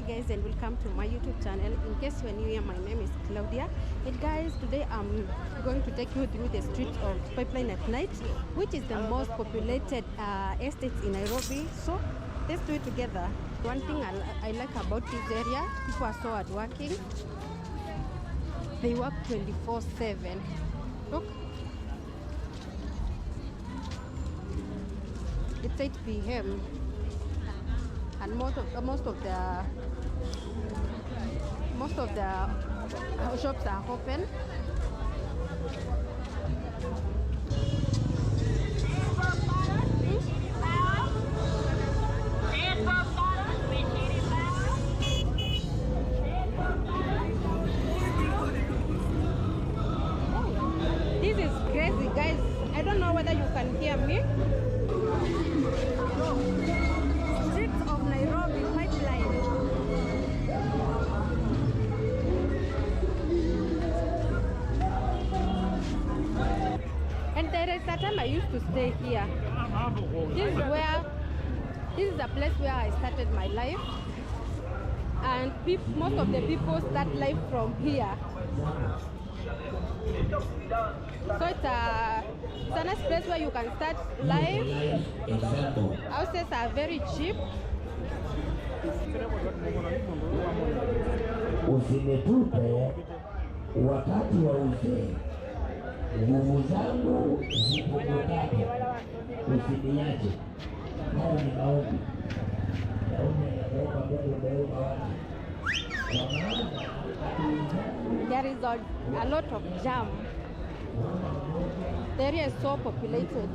guys, and welcome to my YouTube channel. In case you are new here, my name is Claudia. And guys, today I'm going to take you through the streets of Pipeline at night, which is the most populated estates in Nairobi. So let's do it together. One thing I like about this area, people are so hardworking. They work 24/7. Look, it's 8 p.m. and most of the shops are open. This is crazy, guys. I don't know whether you can hear me. Streets of Nairobi, Pipeline. And there is a time I used to stay here. This is the place where I started my life. And most of the people start life from here. So it's a nice place where you can start life. Houses are very cheap. Usinitupe wakati wa uzee, nguvu zangu zikugotapo, usiniache. Haya ni maombi. There is a lot of jam. The area is so populated.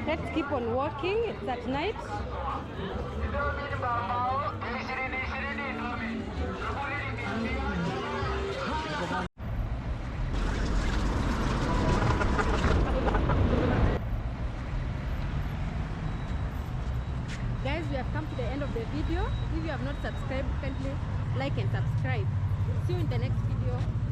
Let's keep on walking. It's at night. Guys, we have come to the end of the video. If you have not subscribed, kindly like and subscribe. See you in the next video.